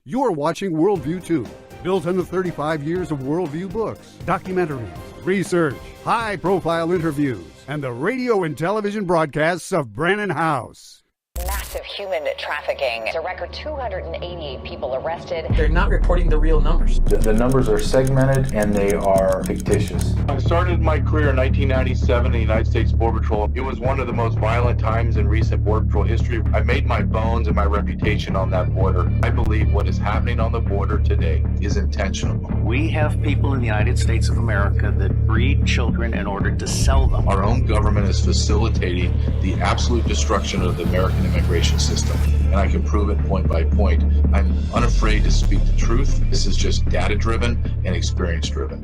You're watching Worldview 2, built on the 35 years of Worldview books, documentaries, research, high-profile interviews, and the radio and television broadcasts of Brannon House. Massive human trafficking. It's a record 288 people arrested. They're not reporting the real numbers. The numbers are segmented and they are fictitious. I started my career in 1997 in the United States Border Patrol. It was one of the most violent times in recent Border Patrol history. I made my bones and my reputation on that border. I believe what is happening on the border today is intentional. We have people in the United States of America that breed children in order to sell them. Our own government is facilitating the absolute destruction of the American immigration system, and I can prove it point by point. I'm unafraid to speak the truth. This is just data-driven and experience-driven.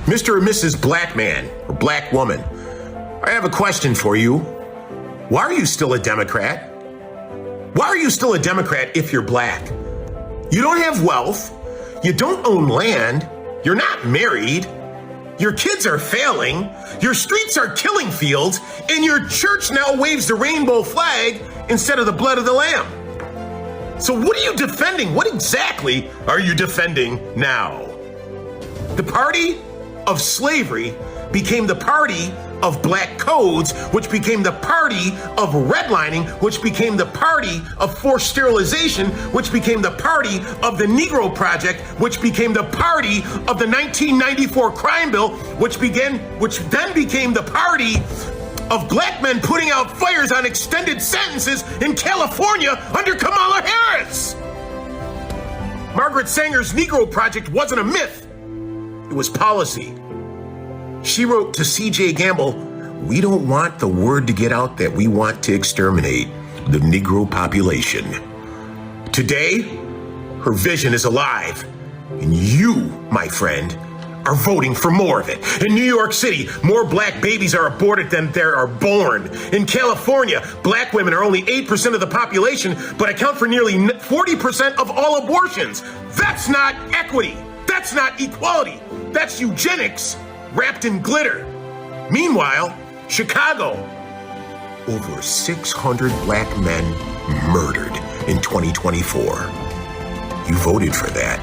Mr. or Mrs. Black Man or Black Woman, I have a question for you. Why are you still a Democrat? Why are you still a Democrat if you're black? You don't have wealth. You don't own land. You're not married. Your kids are failing. Your streets are killing fields. And your church now waves the rainbow flag instead of the blood of the lamb. So what are you defending? What exactly are you defending now? The party of slavery became the party of black codes, which became the party of redlining, which became the party of forced sterilization, which became the party of the Negro Project, which became the party of the 1994 crime bill, which then became the party of black men putting out fires on extended sentences in California under Kamala Harris. Margaret Sanger's Negro Project wasn't a myth, it was policy. She wrote to C.J. Gamble, "We don't want the word to get out that we want to exterminate the Negro population." Today, her vision is alive, and you, my friend, are voting for more of it. In New York City, more black babies are aborted than there are born. In California, black women are only 8% of the population, but account for nearly 40% of all abortions. That's not equity. That's not equality. That's eugenics wrapped in glitter. Meanwhile, Chicago, over 600 black men murdered in 2024. You voted for that.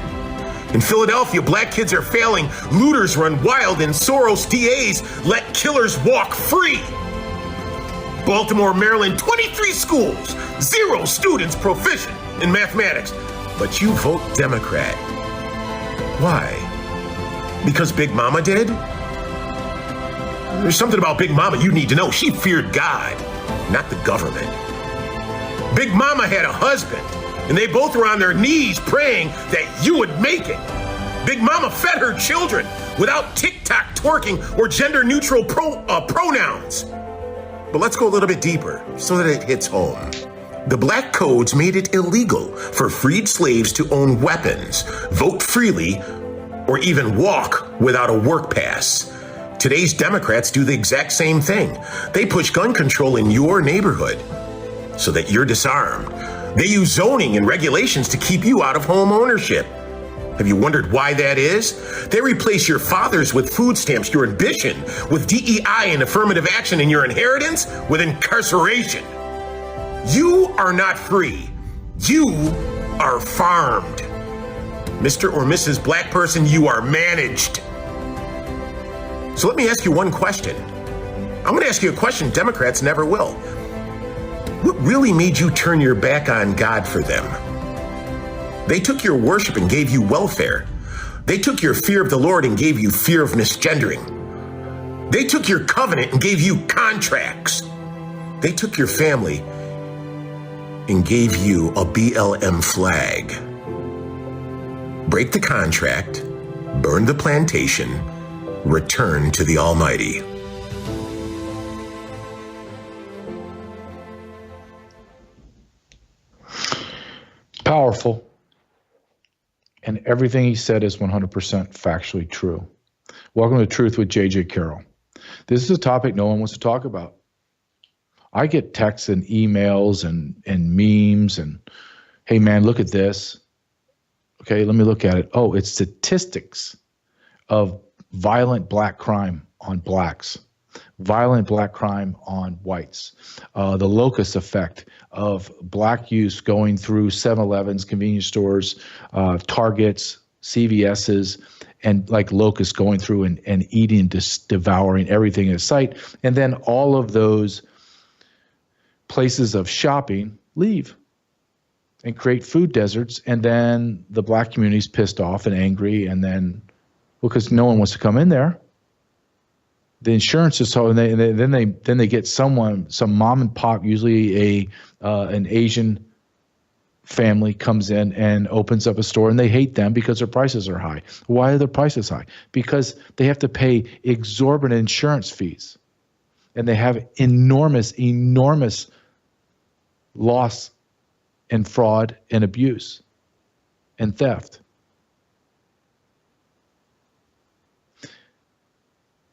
In Philadelphia, black kids are failing, looters run wild, and Soros DAs let killers walk free. Baltimore, Maryland, 23 schools, 0 students proficient in mathematics. But you vote Democrat. Why? Because Big Mama did? There's something about Big Mama you need to know. She feared God, not the government. Big Mama had a husband, and they both were on their knees praying that you would make it. Big Mama fed her children without TikTok twerking or gender-neutral pronouns. But let's go a little bit deeper so that it hits home. The black codes made it illegal for freed slaves to own weapons, vote freely, or even walk without a work pass. Today's Democrats do the exact same thing. They push gun control in your neighborhood so that you're disarmed. They use zoning and regulations to keep you out of home ownership. Have you wondered why that is? They replace your fathers with food stamps, your ambition with DEI and affirmative action, and your inheritance with incarceration. You are not free. You are farmed. Mr. or Mrs. Black person, you are managed. So let me ask you one question. I'm going to ask you a question Democrats never will. What really made you turn your back on God for them? They took your worship and gave you welfare. They took your fear of the Lord and gave you fear of misgendering. They took your covenant and gave you contracts. They took your family and gave you a BLM flag. Break the contract, burn the plantation, return to the Almighty. Powerful. And everything he said is 100% factually true. Welcome to Truth with J.J. Carrell. This is a topic no one wants to talk about. I get texts and emails and memes and, hey man, look at this. Okay, let me look at it. Oh, it's statistics of violent black crime on blacks. violent black crime on whites, the locust effect of black youth going through 7-Elevens, convenience stores, Targets, CVS's, and like locusts going through and eating, devouring everything in sight. And then all of those places of shopping leave and create food deserts. And then the black community's pissed off and angry. And then, because no one wants to come in there. The insurance is so, and then they get some mom and pop, usually an Asian family comes in and opens up a store, and they hate them because their prices are high. Why are their prices high? Because they have to pay exorbitant insurance fees, and they have enormous loss and fraud and abuse and theft.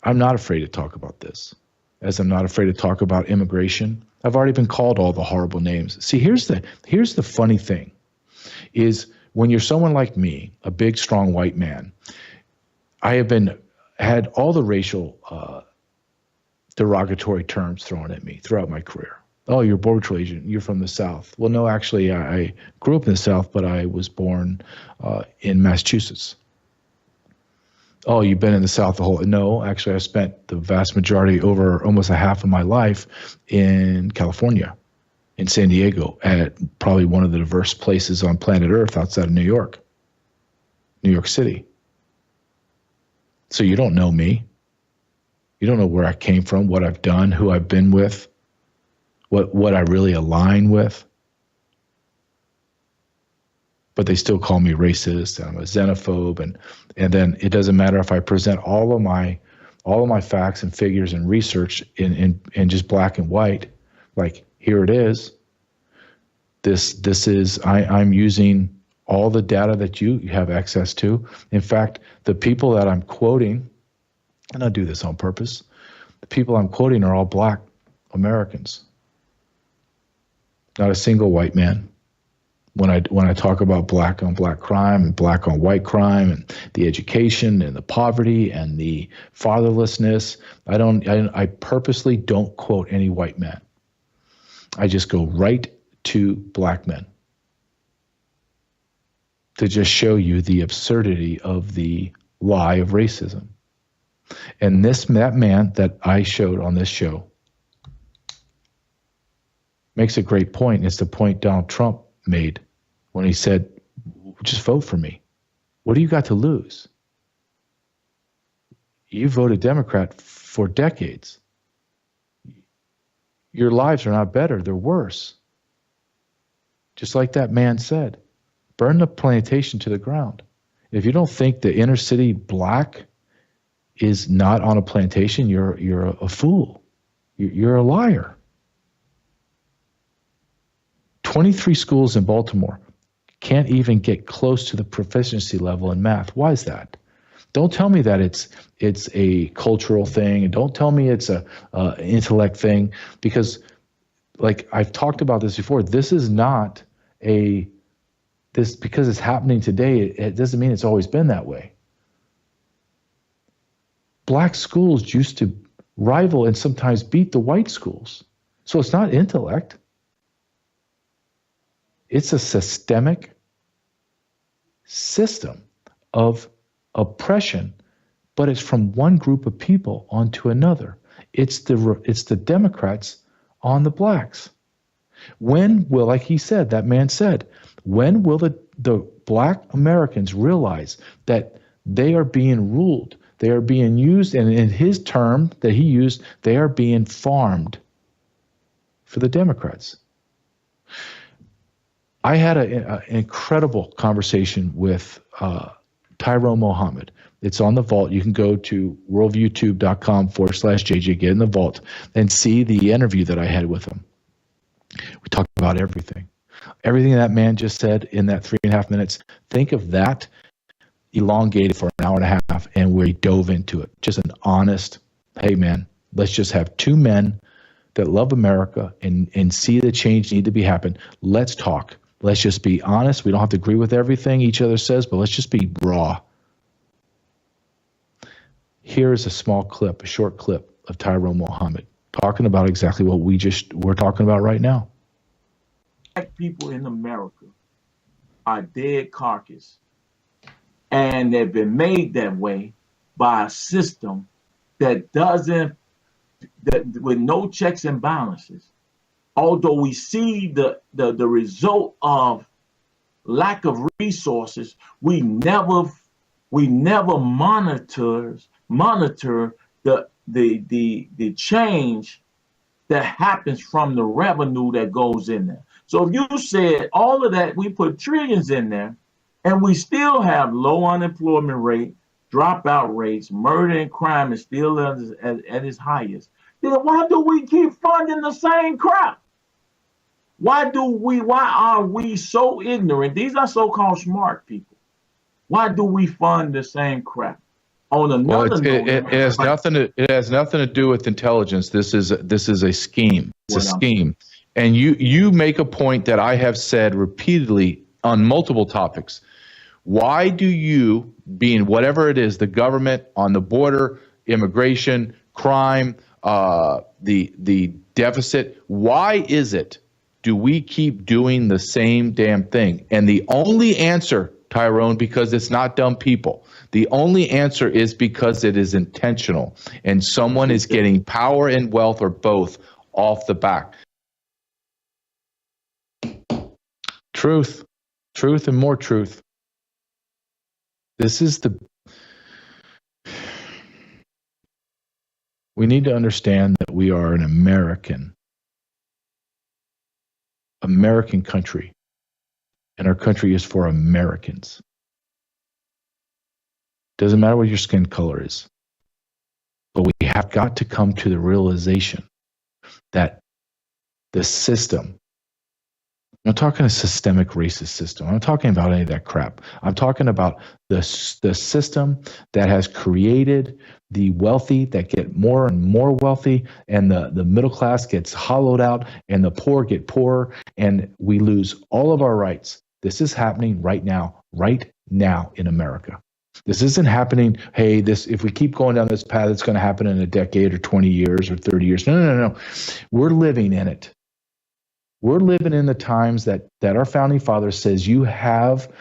I'm not afraid to talk about this, as I'm not afraid to talk about immigration. I've already been called all the horrible names. See, here's the funny thing, is when you're someone like me, a big, strong white man, I have had all the racial derogatory terms thrown at me throughout my career. Oh, you're a Border Patrol agent. You're from the South. Well, no, actually, I grew up in the South, but I was born in Massachusetts. Oh, you've been in the South the whole... No, actually, I spent the vast majority, over almost a half of my life, in California, in San Diego, at probably one of the diverse places on planet Earth outside of New York City. So you don't know me. You don't know where I came from, what I've done, who I've been with, what I really align with. But they still call me racist, and I'm a xenophobe, and then it doesn't matter if I present all of my facts and figures and research in just black and white, like here it is. This is I'm using all the data that you have access to. In fact, the people that I'm quoting, and I do this on purpose, the people I'm quoting are all black Americans. Not a single white man. When I talk about black on black crime and black on white crime and the education and the poverty and the fatherlessness, I purposely don't quote any white man. I just go right to black men to just show you the absurdity of the lie of racism. And that man that I showed on this show makes a great point. It's the point Donald Trump made when he said, just vote for me. What do you got to lose? You voted Democrat for decades. Your lives are not better, they're worse. Just like that man said, burn the plantation to the ground. If you don't think the inner city black is not on a plantation, you're a fool. You're a liar. 23 schools in Baltimore can't even get close to the proficiency level in math. Why is that? Don't tell me that it's a cultural thing, and don't tell me it's a intellect thing, because, like I've talked about this before, this is not because it's happening today. It doesn't mean it's always been that way. Black schools used to rival and sometimes beat the white schools, so it's not intellect. It's a systemic system of oppression, but it's from one group of people onto another. It's the Democrats on the blacks. When will, like he said, that man said, when will the black Americans realize that they are being ruled, they are being used, and in his term that he used, they are being farmed for the Democrats? I had an incredible conversation with Tyrone Mohammed. It's on the vault. You can go to worldviewtube.com/JJ, get in the vault, and see the interview that I had with him. We talked about everything. Everything that man just said in that 3.5 minutes, think of that elongated for an hour and a half, and we dove into it. Just an honest, hey man, let's just have two men that love America and see the change need to be happen. Let's talk. Let's just be honest. We don't have to agree with everything each other says, but let's just be raw. Here is a small clip, a short clip of Tyrone Muhammad, talking about exactly what we're talking about right now. Black people in America are dead carcass, and they've been made that way by a system that with no checks and balances. Although we see the result of lack of resources, we never monitor the change that happens from the revenue that goes in there. So if you said all of that, we put trillions in there, and we still have low unemployment rate, dropout rates, murder and crime is still at its highest, then why do we keep funding the same crap? Why are we so ignorant? These are so-called smart people. Why do we fund the same crap? On another note, it has nothing to do with intelligence. This is a scheme. It's a scheme. And you make a point that I have said repeatedly on multiple topics. Why do you, being whatever it is, the government, on the border, immigration, crime, the deficit, why is it do we keep doing the same damn thing? And the only answer, Tyrone, because it's not dumb people. The only answer is because it is intentional, and someone is getting power and wealth, or both, off the back. Truth, and more truth. We need to understand that we are an American country, and our country is for Americans. Doesn't matter what your skin color is, but we have got to come to the realization that the system, I'm not talking a systemic racist system, I'm not talking about any of that crap. I'm talking about the system that has created the wealthy that get more and more wealthy, and the middle class gets hollowed out, and the poor get poorer, and we lose all of our rights. This is happening right now in America. This isn't happening, if we keep going down this path, it's going to happen in a decade or 20 years or 30 years. No. We're living in it. We're living in the times that our founding father says you have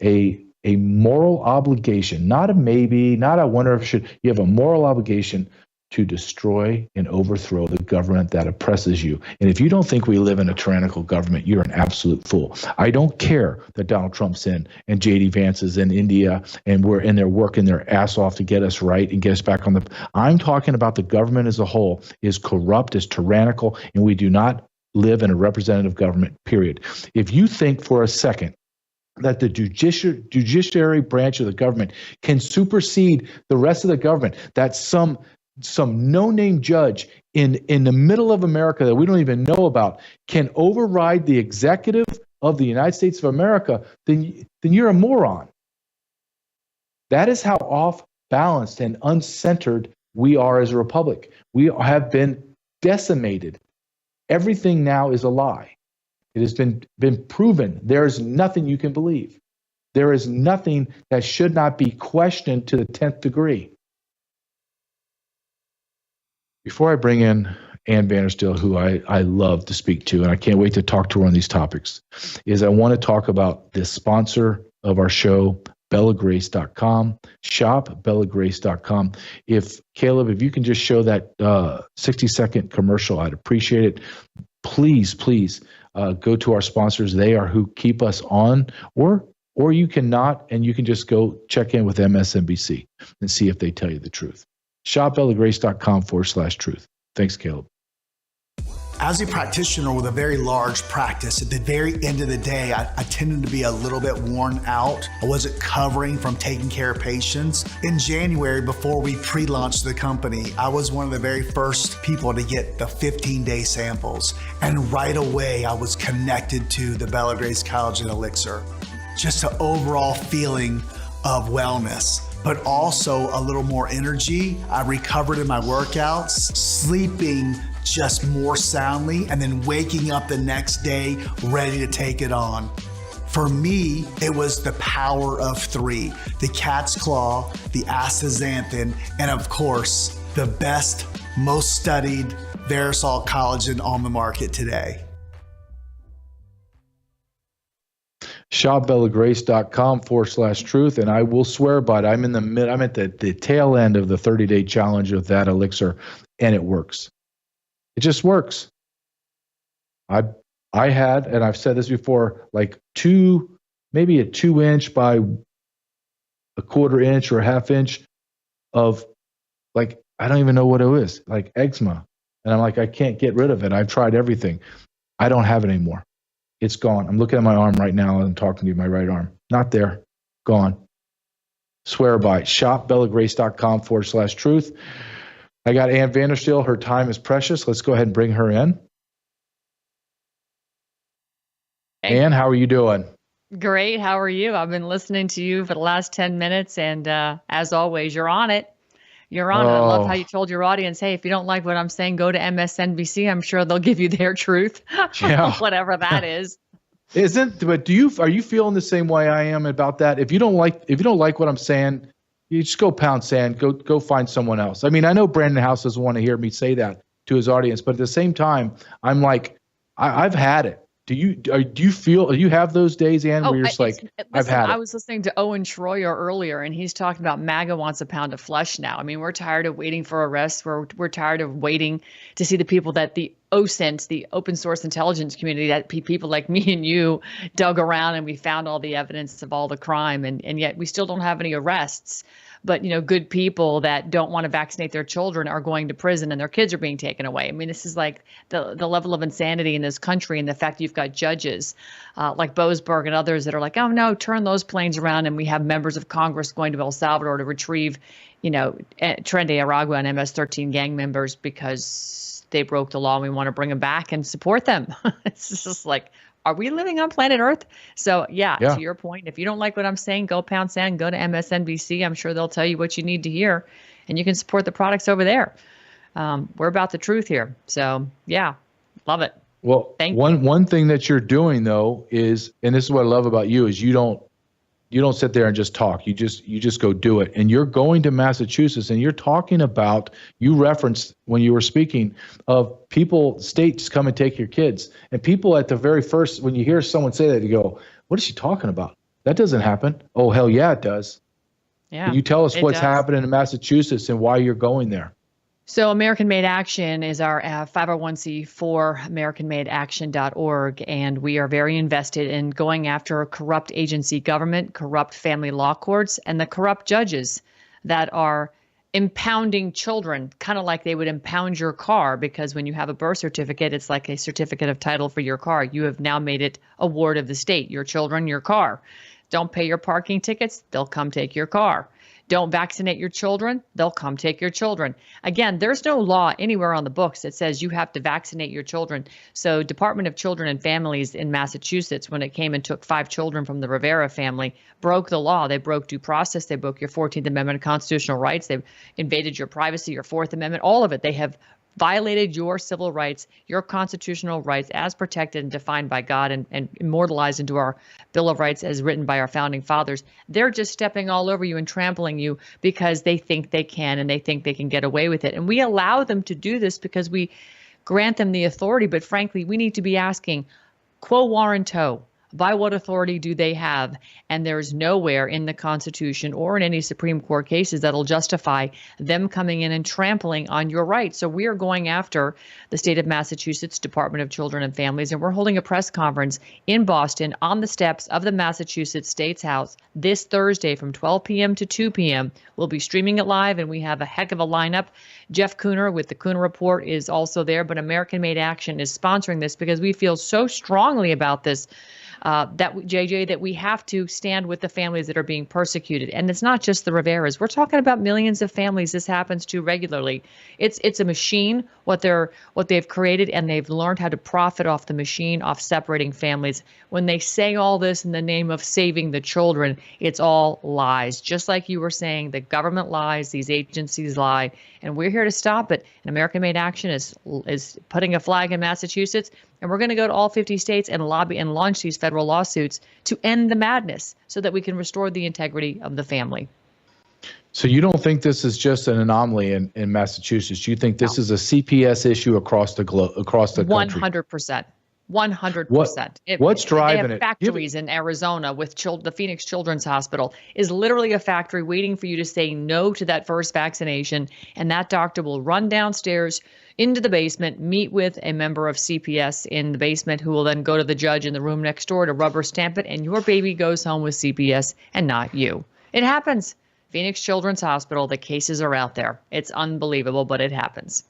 a moral obligation, not a maybe, not a wonder if should. You have a moral obligation to destroy and overthrow the government that oppresses you. And if you don't think we live in a tyrannical government, you're an absolute fool. I don't care that Donald Trump's in and J.D. Vance is in India and we're in there working their ass off to get us right and get us back on the. I'm talking about the government as a whole is corrupt, is tyrannical, and we do not live in a representative government, period. If you think for a second that the judiciary branch of the government can supersede the rest of the government, that some no-name judge in the middle of America that we don't even know about can override the executive of the United States of America, then you're a moron. That is how off-balanced and uncentered we are as a republic. We have been decimated. Everything now is a lie. It has been proven. There is nothing you can believe. There is nothing that should not be questioned to the 10th degree. Before I bring in Ann Vandersteel, who I love to speak to, and I can't wait to talk to her on these topics, is I want to talk about the sponsor of our show, bellagrace.com, shop bellagrace.com. Caleb, if you can just show that 60-second commercial, I'd appreciate it. Please go to our sponsors. They are who keep us on, or you cannot, and you can just go check in with MSNBC and see if they tell you the truth. shopbellagrace.com/truth. Thanks, Caleb. As a practitioner with a very large practice, at the very end of the day, I tended to be a little bit worn out. I wasn't covering from taking care of patients. In January, before we pre-launched the company, I was one of the very first people to get the 15-day samples. And right away, I was connected to the Bella Grace Collagen Elixir. Just an overall feeling of wellness, but also a little more energy. I recovered in my workouts, sleeping just more soundly, and then waking up the next day ready to take it on. For me, it was the power of three: the cat's claw, the astaxanthin, and of course, the best most studied Verisol collagen on the market today. shopbellagrace.com/truth, and I will swear by it. I'm in the I'm at the tail end of the 30-day challenge of that elixir, and it works. It just works. I had, and I've said this before, like maybe a 2-inch by a 1/4 inch or a 1/2 inch of, like, I don't even know what it is, like eczema. And I'm like, I can't get rid of it. I've tried everything. I don't have it anymore. It's gone. I'm looking at my arm right now and I'm talking to you, my right arm. Not there. Gone. Swear by it. shopbellagrace.com/truth. I got Ann Vandersteel. Her time is precious. Let's go ahead and bring her in. Hey. Ann, how are you doing? Great. How are you? I've been listening to you for the last 10 minutes, and as always, you're on it. You're on it. I love how you told your audience, hey, if you don't like what I'm saying, go to MSNBC. I'm sure they'll give you their truth, whatever that is. But are you feeling the same way I am about that? If you don't like what I'm saying, you just go pound sand. Go find someone else. I mean, I know Brandon House doesn't want to hear me say that to his audience, but at the same time, I'm like, I've had it. Do you have those days, Ann, where you're just like, I've had it? I was listening to Owen Schroyer earlier, and he's talking about MAGA wants a pound of flesh now. I mean, we're tired of waiting for arrests. We're tired of waiting to see the people that the OSINT, the open source intelligence community, that people like me and you dug around and we found all the evidence of all the crime, and yet we still don't have any arrests. But, good people that don't want to vaccinate their children are going to prison and their kids are being taken away. I mean, this is like the level of insanity in this country, and the fact that you've got judges like Boasberg and others that are like, oh, no, turn those planes around. And we have members of Congress going to El Salvador to retrieve, Tren de Aragua and MS-13 gang members because they broke the law and we want to bring them back and support them. It's just like, are we living on planet Earth? So, yeah, to your point, if you don't like what I'm saying, go pound sand, go to MSNBC. I'm sure they'll tell you what you need to hear, and you can support the products over there. We're about the truth here. So, yeah, love it. Well, one thing that you're doing, though, is, and this is what I love about you, is you don't sit there and just talk. You just go do it. And you're going to Massachusetts, and you're talking about, you referenced when you were speaking of states come and take your kids. And people at the very first, when you hear someone say that, you go, what is she talking about? That doesn't happen. Oh, hell yeah, it does. Yeah. Can you tell us what's happening in Massachusetts and why you're going there? So American Made Action is our 501c4, AmericanMadeAction.org, and we are very invested in going after corrupt agency government, corrupt family law courts, and the corrupt judges that are impounding children, kind of like they would impound your car, because when you have a birth certificate, it's like a certificate of title for your car. You have now made it a ward of the state, your children, your car. Don't pay your parking tickets, they'll come take your car. Don't vaccinate your children, they'll come take your children. Again, there's no law anywhere on the books that says you have to vaccinate your children. So Department of Children and Families in Massachusetts, when it came and took 5 children from the Rivera family, broke the law. They broke due process. They broke your 14th Amendment constitutional rights. They invaded your privacy, your 4th Amendment, all of it. They have violated your civil rights, your constitutional rights as protected and defined by God and immortalized into our Bill of Rights as written by our founding fathers. They're just stepping all over you and trampling you because they think they can and they think they can get away with it. And we allow them to do this because we grant them the authority. But frankly, we need to be asking, quo warranto, by what authority do they have? And there's nowhere in the Constitution or in any Supreme Court cases that'll justify them coming in and trampling on your rights. So we are going after the state of Massachusetts Department of Children and Families, and we're holding a press conference in Boston on the steps of the Massachusetts State's House this Thursday from 12 p.m. to 2 p.m. We'll be streaming it live, and we have a heck of a lineup. Jeff Cooner with the Cooner Report is also there, but American Made Action is sponsoring this because we feel so strongly about this. That we have to stand with the families that are being persecuted. And it's not just the Riveras. We're talking about millions of families this happens to regularly. It's a machine, what they've created, and they've learned how to profit off the machine, off separating families. When they say all this in the name of saving the children, it's all lies. Just like you were saying, the government lies, these agencies lie, and we're here to stop it. And American Made Action is putting a flag in Massachusetts. And we're going to go to all 50 states and lobby and launch these federal lawsuits to end the madness so that we can restore the integrity of the family. So you don't think this is just an anomaly in Massachusetts? You think this is a CPS issue across the country? 100%. 100%. What's driving it? They have factories in Arizona with the Phoenix Children's Hospital is literally a factory waiting for you to say no to that first vaccination. And that doctor will run downstairs into the basement, meet with a member of CPS in the basement who will then go to the judge in the room next door to rubber stamp it. And your baby goes home with CPS and not you. It happens. Phoenix Children's Hospital, the cases are out there. It's unbelievable, but it happens.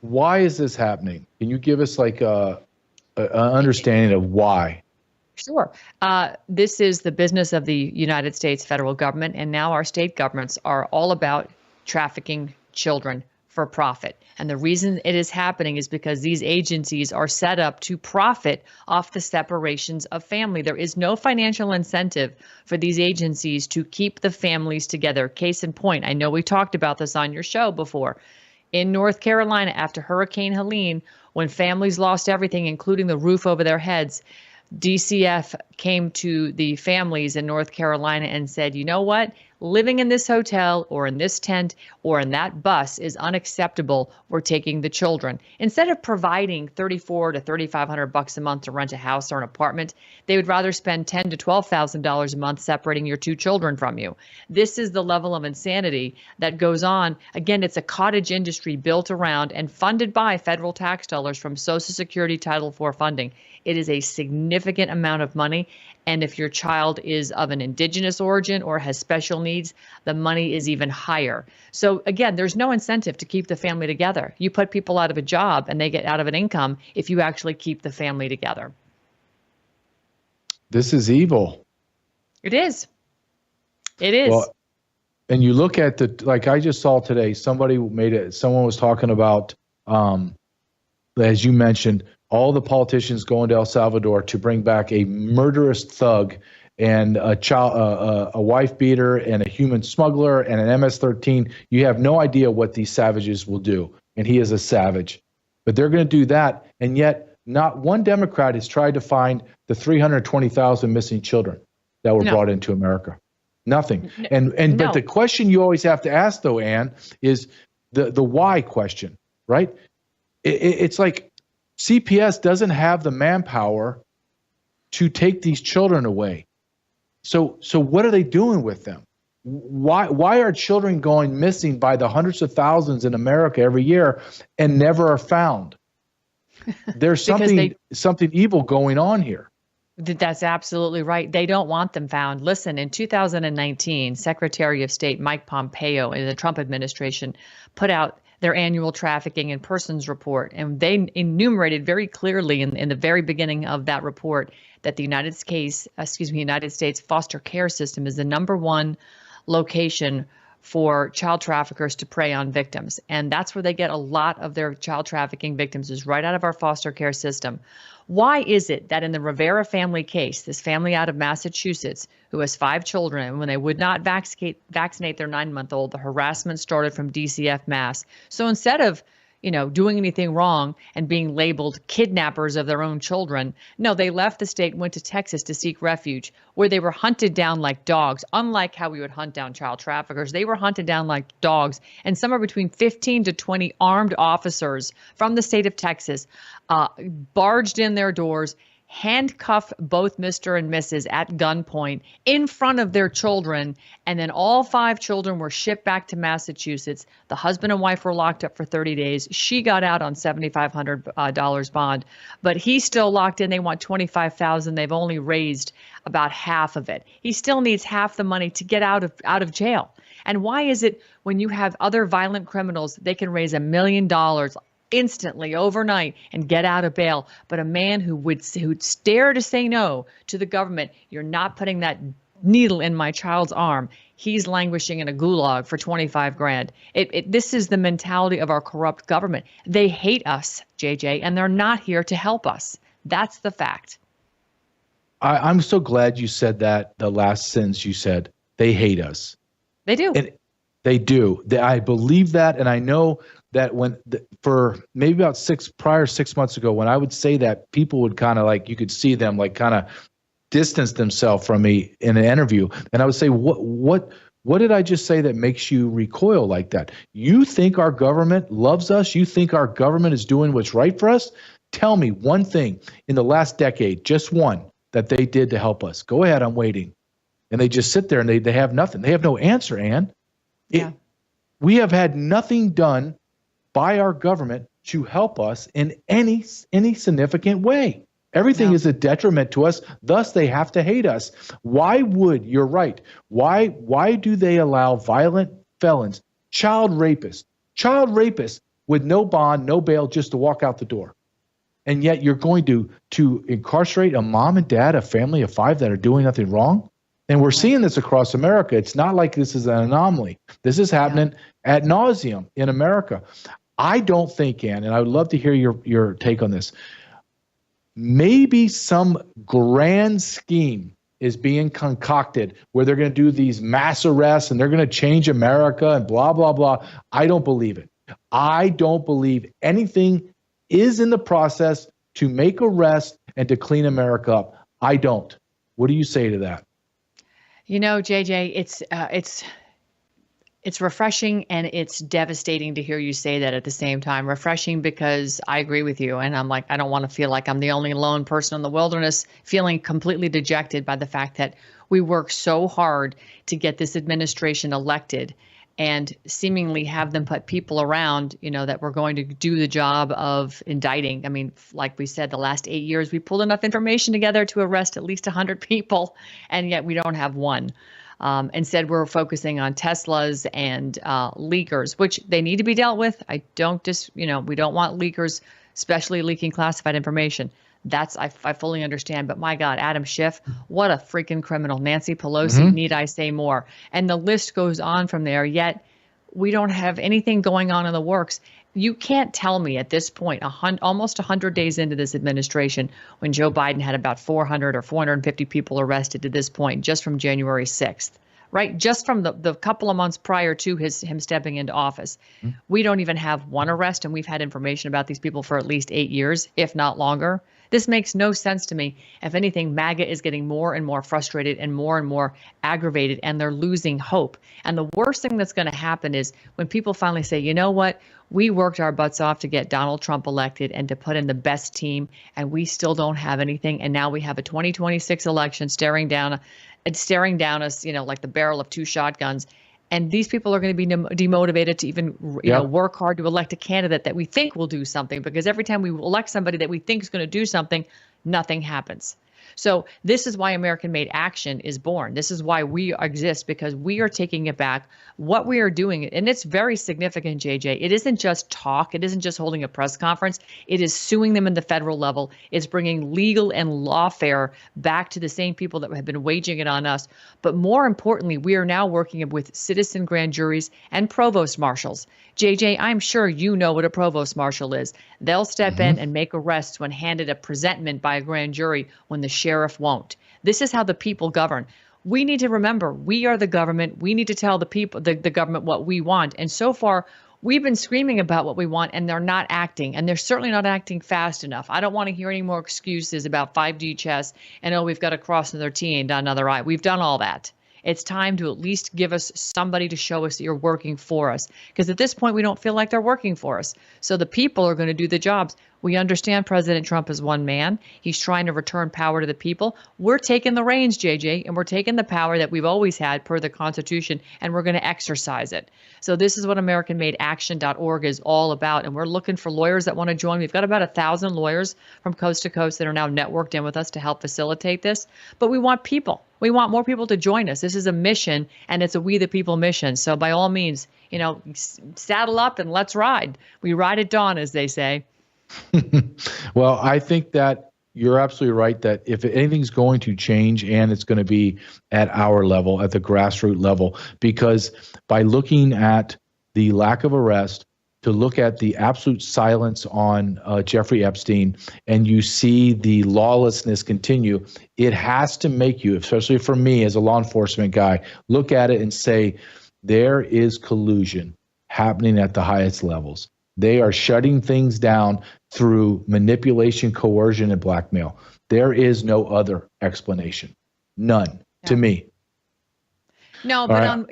Why is this happening? Can you give us like an understanding of why? Sure. This is the business of the United States federal government, and now our state governments are all about trafficking children for profit. And the reason it is happening is because these agencies are set up to profit off the separations of family. There is no financial incentive for these agencies to keep the families together. Case in point, I know we talked about this on your show before. In North Carolina, after Hurricane Helene, when families lost everything, including the roof over their heads, DCF came to the families in North Carolina and said, you know what? Living in this hotel or in this tent or in that bus is unacceptable. We're taking the children. Instead of providing $3,400 to $3,500 a month to rent a house or an apartment, they would rather spend $10,000 to $12,000 a month separating your two children from you. This is the level of insanity that goes on. Again, it's a cottage industry built around and funded by federal tax dollars from Social Security Title IV funding. It is a significant amount of money. And if your child is of an indigenous origin or has special needs, the money is even higher. So again, there's no incentive to keep the family together. You put people out of a job and they get out of an income if you actually keep the family together. This is evil. It is. It is. Well, and you look at like I just saw today, someone was talking about, as you mentioned, all the politicians going to El Salvador to bring back a murderous thug and a wife beater and a human smuggler and an MS-13. You have no idea what these savages will do. And he is a savage. But they're going to do that. And yet not one Democrat has tried to find the 320,000 missing children that were brought into America. Nothing. But the question you always have to ask, though, Ann, is the why question, right? It's like CPS doesn't have the manpower to take these children away. So what are they doing with them? Why are children going missing by the hundreds of thousands in America every year and never are found? There's something evil going on here. That's absolutely right. They don't want them found. Listen, in 2019, Secretary of State Mike Pompeo in the Trump administration put out their annual trafficking in persons report. And they enumerated very clearly in the very beginning of that report that the United States foster care system is the #1 location for child traffickers to prey on victims. And that's where they get a lot of their child trafficking victims, is right out of our foster care system. Why is it that in the Rivera family case, this family out of Massachusetts who has 5 children, and when they would not vaccinate their 9-month-old, the harassment started from DCF Mass. So instead of doing anything wrong and being labeled kidnappers of their own children, no, they left the state and went to Texas to seek refuge, where they were hunted down like dogs. Unlike how we would hunt down child traffickers, they were hunted down like dogs. And somewhere between 15 to 20 armed officers from the state of Texas barged in their doors, handcuffed both Mr. and Mrs. at gunpoint in front of their children, and then all 5 children were shipped back to Massachusetts. The husband and wife were locked up for 30 days. She got out on $7,500 bond, but he's still locked in. They want $25,000. They've only raised about half of it. He still needs half the money to get out of jail. And why is it when you have other violent criminals, they can raise $1 million instantly overnight and get out of bail, but a man who'd dare to say no to the government, you're not putting that needle in my child's arm, he's languishing in a gulag for $25,000. This is the mentality of our corrupt government. They hate us, JJ, and they're not here to help us. That's the fact. I'm so glad you said that. The last sentence you said, they hate us. They do. And they do. I believe that, and I know that for maybe about 6 months ago, when I would say that, people would kind of you could see them kind of distance themselves from me in an interview. And I would say, what What did I just say that makes you recoil like that? You think our government loves us? You think our government is doing what's right for us? Tell me one thing in the last decade, just one, that they did to help us. Go ahead, I'm waiting. And they just sit there and they have nothing. They have no answer, Ann. Yeah. We have had nothing done by our government to help us in any significant way. Everything is a detriment to us. Thus, they have to hate us. Why would, you're right, why do they allow violent felons, child rapists with no bond, no bail, just to walk out the door? And yet you're going to incarcerate a mom and dad, a family of 5 that are doing nothing wrong? And we're seeing this across America. It's not like this is an anomaly. This is happening ad nauseum in America. I don't think, Ann, and I would love to hear your take on this, maybe some grand scheme is being concocted where they're going to do these mass arrests and they're going to change America and blah, blah, blah. I don't believe it. I don't believe anything is in the process to make arrests and to clean America up. I don't. What do you say to that? You know, JJ, it's refreshing and it's devastating to hear you say that at the same time. Refreshing because I agree with you. And I'm like, I don't want to feel like I'm the only lone person in the wilderness feeling completely dejected by the fact that we work so hard to get this administration elected and seemingly have them put people around, you know, that we're going to do the job of indicting. I mean, like we said, the last 8 years, we pulled enough information together to arrest at least 100 people, and yet we don't have one. Instead, we're focusing on Teslas and leakers, which they need to be dealt with. We don't want leakers, especially leaking classified information. I fully understand. But my God, Adam Schiff, what a freaking criminal. Nancy Pelosi, need I say more? And the list goes on from there, yet we don't have anything going on in the works. You can't tell me at this point, almost 100 days into this administration, when Joe Biden had about 400 or 450 people arrested to this point, just from January 6th, right? Just from the couple of months prior to him stepping into office. We don't even have one arrest, and we've had information about these people for at least 8 years, if not longer. This makes no sense to me. If anything, MAGA is getting more and more frustrated and more aggravated, and they're losing hope. And the worst thing that's going to happen is when people finally say, you know what, we worked our butts off to get Donald Trump elected and to put in the best team, and we still don't have anything. And now we have a 2026 election staring down us, you know, like the barrel of 2 shotguns. And these people are going to be demotivated to even work hard to elect a candidate that we think will do something, because every time we elect somebody that we think is going to do something, nothing happens. So this is why American Made Action is born. This is why we exist, because we are taking it back. What we are doing, and it's very significant, JJ. It isn't just talk. It isn't just holding a press conference. It is suing them in the federal level. It's bringing legal and lawfare back to the same people that have been waging it on us. But more importantly, we are now working with citizen grand juries and provost marshals. JJ, I'm sure you know what a provost marshal is. They'll step in and make arrests when handed a presentment by a grand jury when the sheriff won't. This is how the people govern. We need to remember, we are the government. We need to tell the people, the government, what we want. And so far, we've been screaming about what we want, and they're not acting. And they're certainly not acting fast enough. I don't want to hear any more excuses about 5G chess and, we've got to cross another T and dot another I. We've done all that. It's time to at least give us somebody to show us that you're working for us. Because at this point, we don't feel like they're working for us. So the people are going to do the jobs. We understand President Trump is one man. He's trying to return power to the people. We're taking the reins, JJ, and we're taking the power that we've always had per the Constitution, and we're going to exercise it. So this is what AmericanMadeAction.org is all about. And we're looking for lawyers that want to join. We've got about 1,000 lawyers from coast to coast that are now networked in with us to help facilitate this. But we want people. We want more people to join us. This is a mission, and it's a We the People mission. So by all means, saddle up and let's ride. We ride at dawn, as they say. Well, I think that you're absolutely right that if anything's going to change, and it's going to be at our level, at the grassroots level, because by looking at the lack of arrest, to look at the absolute silence on Jeffrey Epstein, and you see the lawlessness continue, it has to make you, especially for me as a law enforcement guy, look at it and say, there is collusion happening at the highest levels. They are shutting things down through manipulation, coercion, and blackmail. There is no other explanation. None to me. No, but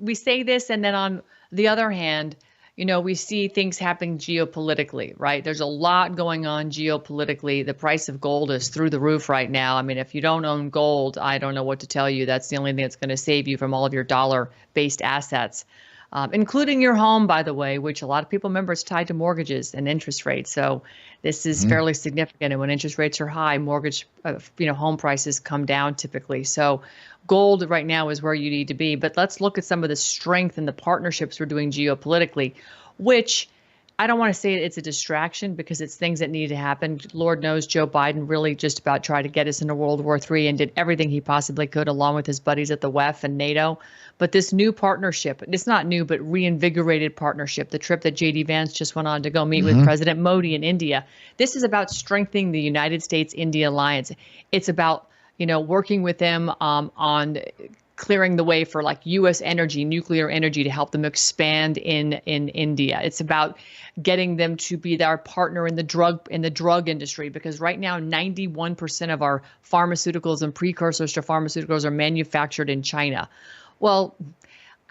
we say this, and then on the other hand, we see things happening geopolitically, right? There's a lot going on geopolitically. The price of gold is through the roof right now. I mean, if you don't own gold, I don't know what to tell you. That's the only thing that's going to save you from all of your dollar-based assets, including your home, by the way, which a lot of people remember is tied to mortgages and interest rates. So this is fairly significant. And when interest rates are high, mortgage, home prices come down typically. So gold right now is where you need to be. But let's look at some of the strength and the partnerships we're doing geopolitically, which I don't want to say it's a distraction because it's things that need to happen. Lord knows Joe Biden really just about tried to get us into World War III and did everything he possibly could along with his buddies at the WEF and NATO. But this new partnership, it's not new, but reinvigorated partnership, the trip that J.D. Vance just went on to go meet with President Modi in India. This is about strengthening the United States-India alliance. It's about working with them on clearing the way for like U.S. energy, nuclear energy, to help them expand in India. It's about getting them to be our partner in the drug industry, because right now 91% of our pharmaceuticals and precursors to pharmaceuticals are manufactured in China. Well,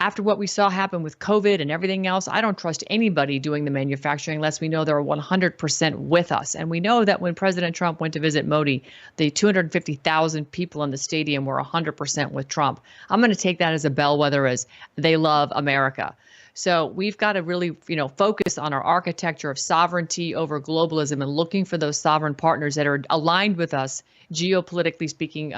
after what we saw happen with COVID and everything else, I don't trust anybody doing the manufacturing unless we know they're 100% with us. And we know that when President Trump went to visit Modi, the 250,000 people in the stadium were 100% with Trump. I'm going to take that as a bellwether, as they love America. So we've got to really, focus on our architecture of sovereignty over globalism and looking for those sovereign partners that are aligned with us, geopolitically speaking,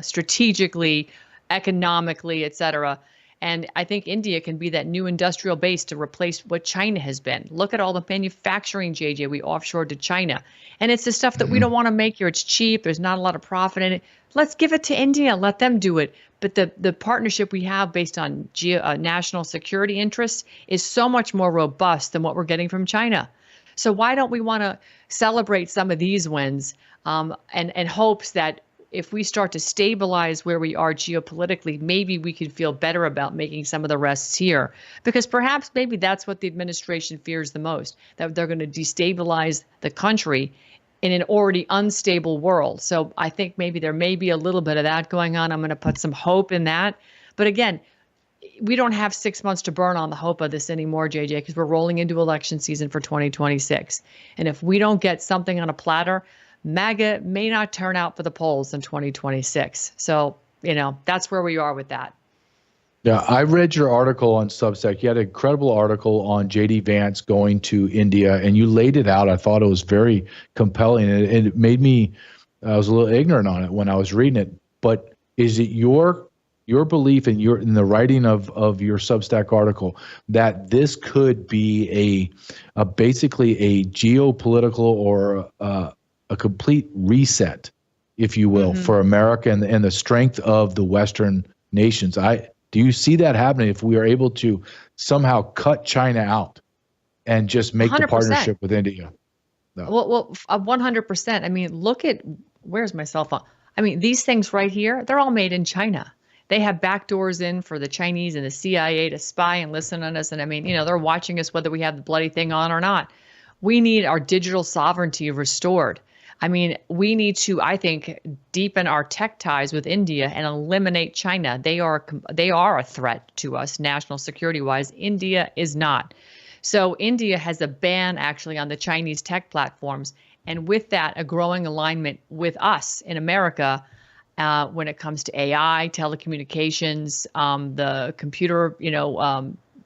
strategically, economically, et cetera. And I think India can be that new industrial base to replace what China has been. Look at all the manufacturing, JJ, we offshored to China. And it's the stuff that we don't want to make here. It's cheap. There's not a lot of profit in it. Let's give it to India. Let them do it. But the partnership we have based on national security interests is so much more robust than what we're getting from China. So why don't we want to celebrate some of these wins and hopes that if we start to stabilize where we are geopolitically, maybe we could feel better about making some of the rests here. Because perhaps maybe that's what the administration fears the most, that they're going to destabilize the country in an already unstable world. So I think maybe there may be a little bit of that going on. I'm going to put some hope in that. But again, we don't have 6 months to burn on the hope of this anymore, JJ, because we're rolling into election season for 2026. And if we don't get something on a platter, MAGA may not turn out for the polls in 2026. So, that's where we are with that. Yeah, I read your article on Substack. You had an incredible article on J.D. Vance going to India, and you laid it out. I thought it was very compelling, and it made me, I was a little ignorant on it when I was reading it. But is it your belief in the writing of your Substack article that this could be a basically a geopolitical or a complete reset, if you will, for America and the strength of the Western nations? Do you see that happening if we are able to somehow cut China out and just make 100%. The partnership with India? No. Well, 100%. I mean, look at, where's my cell phone? I mean, these things right here, they're all made in China. They have backdoors in for the Chinese and the CIA to spy and listen on us. And I mean, they're watching us whether we have the bloody thing on or not. We need our digital sovereignty restored. I mean, we need to, I think, deepen our tech ties with India and eliminate China. They are a threat to us national security wise. India is not. So India has a ban actually on the Chinese tech platforms. And with that, a growing alignment with us in America when it comes to AI, telecommunications, the computer,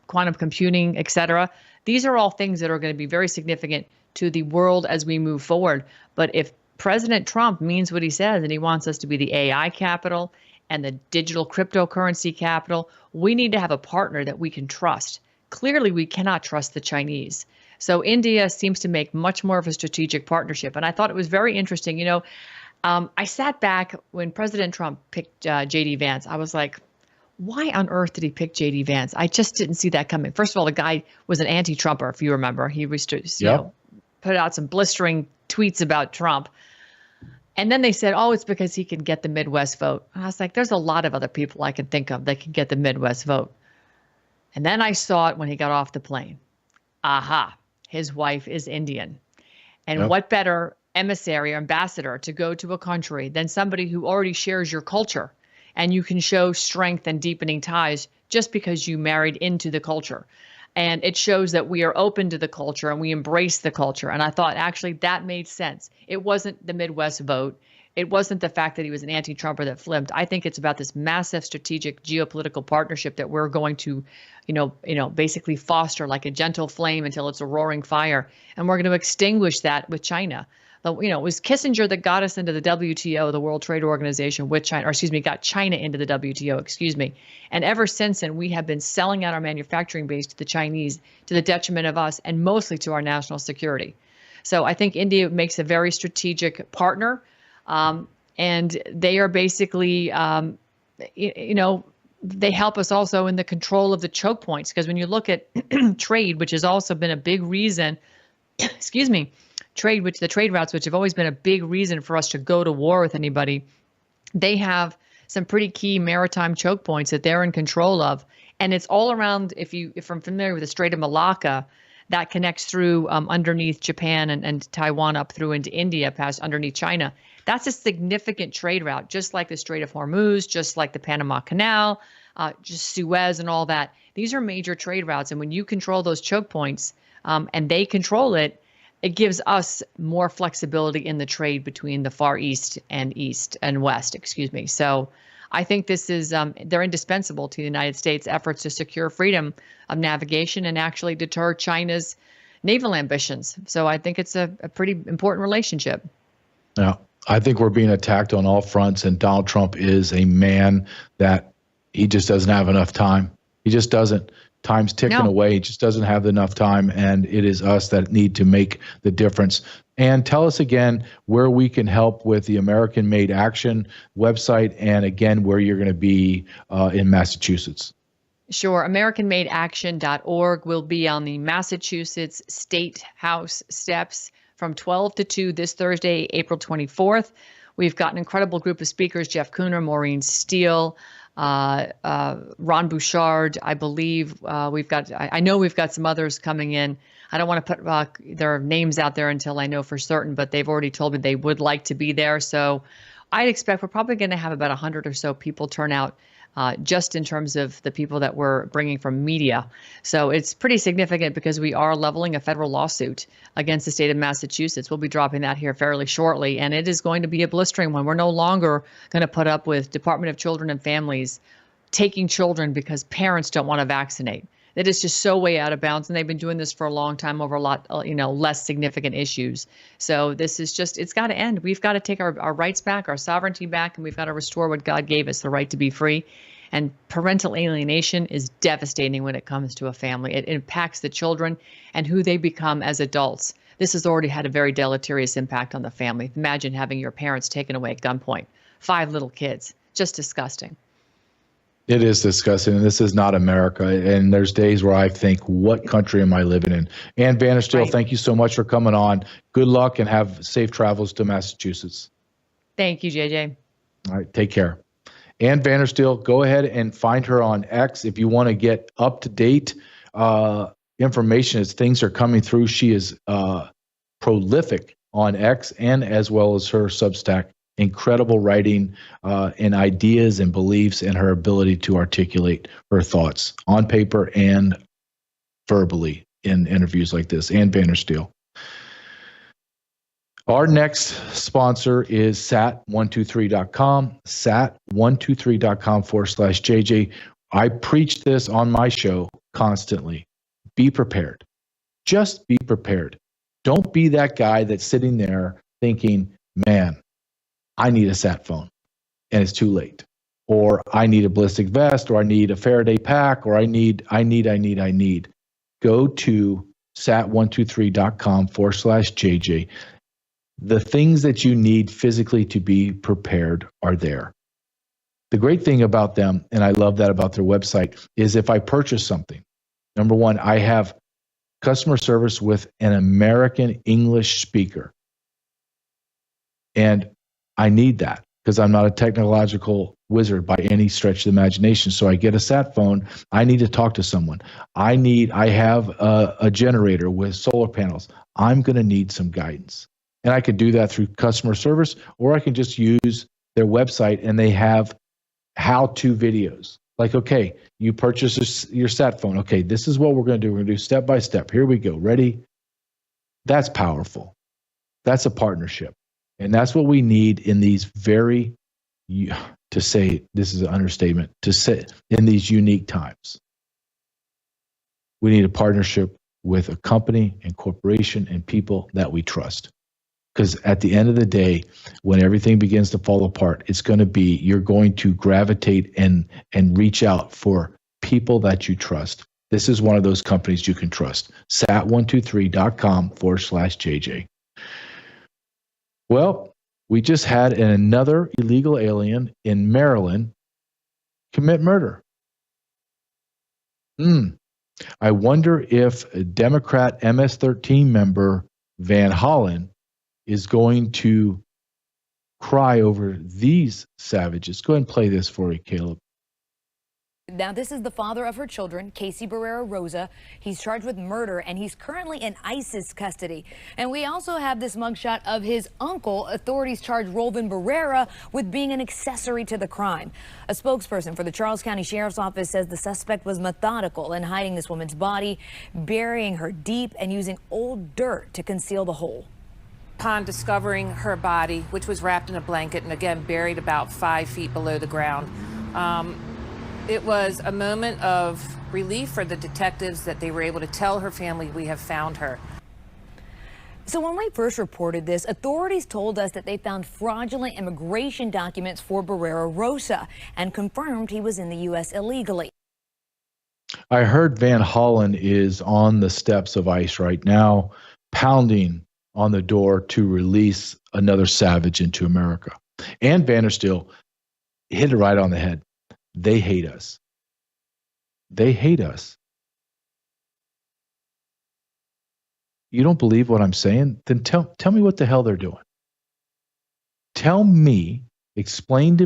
quantum computing, et cetera. These are all things that are going to be very significant to the world as we move forward. But if President Trump means what he says and he wants us to be the AI capital and the digital cryptocurrency capital, we need to have a partner that we can trust. Clearly, we cannot trust the Chinese. So India seems to make much more of a strategic partnership. And I thought it was very interesting. I sat back when President Trump picked J.D. Vance. I was like, why on earth did he pick J.D. Vance? I just didn't see that coming. First of all, the guy was an anti-Trumper, if you remember. He used to put out some blistering tweets about Trump. And then they said, it's because he can get the Midwest vote. And I was like, there's a lot of other people I can think of that can get the Midwest vote. And then I saw it when he got off the plane. Aha, his wife is Indian. And what better emissary or ambassador to go to a country than somebody who already shares your culture and you can show strength and deepening ties just because you married into the culture. And it shows that we are open to the culture and we embrace the culture. And I thought actually that made sense. It wasn't the Midwest vote. It wasn't the fact that he was an anti-Trumper that flipped. I think it's about this massive strategic geopolitical partnership that we're going to, basically foster like a gentle flame until it's a roaring fire. And we're going to extinguish that with China. It was Kissinger that got us into the WTO, the World Trade Organization, with China, got China into the WTO, And ever since then, we have been selling out our manufacturing base to the Chinese to the detriment of us and mostly to our national security. So I think India makes a very strategic partner. And they are basically, they help us also in the control of the choke points. Because when you look at trade, which has also been a big reason, the trade routes, which have always been a big reason for us to go to war with anybody, they have some pretty key maritime choke points that they're in control of. And it's all around, if I'm familiar with the Strait of Malacca, that connects through underneath Japan and Taiwan up through into India, past underneath China. That's a significant trade route, just like the Strait of Hormuz, just like the Panama Canal, just Suez and all that. These are major trade routes. And when you control those choke points and they control it, it gives us more flexibility in the trade between the Far East and West. So I think this is, they're indispensable to the United States' efforts to secure freedom of navigation and actually deter China's naval ambitions. So I think it's a pretty important relationship. Yeah, I think we're being attacked on all fronts, and Donald Trump is a man that he just doesn't have enough time. He just doesn't. Time's ticking away. He just doesn't have enough time, and it is us that need to make the difference. And tell us again where we can help with the American Made Action website, and again where you're going to be in Massachusetts. Sure. AmericanMadeAction.org will be on the Massachusetts State House steps from 12 to 2 this Thursday, April 24th. We've got an incredible group of speakers: Jeff Cooner, Maureen Steele, Ron Bouchard. I believe I know we've got some others coming in. I don't want to put their names out there until I know for certain, but they've already told me they would like to be there. So I'd expect we're probably going to have about 100 or so people turn out, just in terms of the people that we're bringing from media. So it's pretty significant because we are leveling a federal lawsuit against the state of Massachusetts. We'll be dropping that here fairly shortly, and it is going to be a blistering one. We're no longer going to put up with Department of Children and Families taking children because parents don't want to vaccinate. That is just so way out of bounds, and they've been doing this for a long time over a lot, less significant issues. So this is just, it's got to end. We've got to take our rights back, our sovereignty back, and we've got to restore what God gave us, the right to be free. And parental alienation is devastating when it comes to a family. It impacts the children and who they become as adults. This has already had a very deleterious impact on the family. Imagine having your parents taken away at gunpoint. 5 little kids. Just disgusting. It is disgusting, and this is not America. And there's days where I think, what country am I living in? Ann Vandersteel, Right. Thank you so much for coming on. Good luck and have safe travels to Massachusetts. Thank you, JJ. All right, take care. Ann Vandersteel, go ahead and find her on X if you want to get up-to-date information as things are coming through. She is prolific on X and as well as her Substack. Incredible writing and ideas and beliefs, and her ability to articulate her thoughts on paper and verbally in interviews like this. Ann Vandersteel. Our next sponsor is sat123.com, sat123.com/JJ. I preach this on my show constantly. Be prepared. Just be prepared. Don't be that guy that's sitting there thinking, man, I need a sat phone and it's too late. Or I need a ballistic vest, or I need a Faraday pack, or I need. Go to sat123.com/JJ. The things that you need physically to be prepared are there. The great thing about them, and I love that about their website, is if I purchase something, number one, I have customer service with an American English speaker. And I need that because I'm not a technological wizard by any stretch of the imagination. So I get a sat phone. I need to talk to someone. I have a generator with solar panels. I'm going to need some guidance. And I can do that through customer service, or I can just use their website, and they have how-to videos. Like, okay, you purchase your sat phone. Okay, this is what we're going to do. We're going to do step by step. Here we go. Ready? That's powerful. That's a partnership. And that's what we need in these very, to say, this is an understatement, to say in these unique times. We need a partnership with a company and corporation and people that we trust. Because at the end of the day, when everything begins to fall apart, it's going to be, you're going to gravitate and reach out for people that you trust. This is one of those companies you can trust. sat123.com/JJ. Well, we just had another illegal alien in Maryland commit murder. I wonder if a Democrat MS-13 member Van Hollen is going to cry over these savages. Go ahead and play this for you, Caleb. Now, this is the father of her children, Casey Barrera Rosa. He's charged with murder, and he's currently in ISIS custody. And we also have this mugshot of his uncle. Authorities charge Rolvin Barrera with being an accessory to the crime. A spokesperson for the Charles County Sheriff's Office says the suspect was methodical in hiding this woman's body, burying her deep, and using old dirt to conceal the hole. Upon discovering her body, which was wrapped in a blanket and again buried about 5 feet below the ground, it was a moment of relief for the detectives that they were able to tell her family, we have found her. So when we first reported this, authorities told us that they found fraudulent immigration documents for Barrera Rosa and confirmed he was in the U.S. illegally. I heard Van Hollen is on the steps of ICE right now, pounding on the door to release another savage into America. And Vandersteel hit it right on the head. They hate us. They hate us. You don't believe what I'm saying? Then tell me what the hell they're doing. Tell me, explain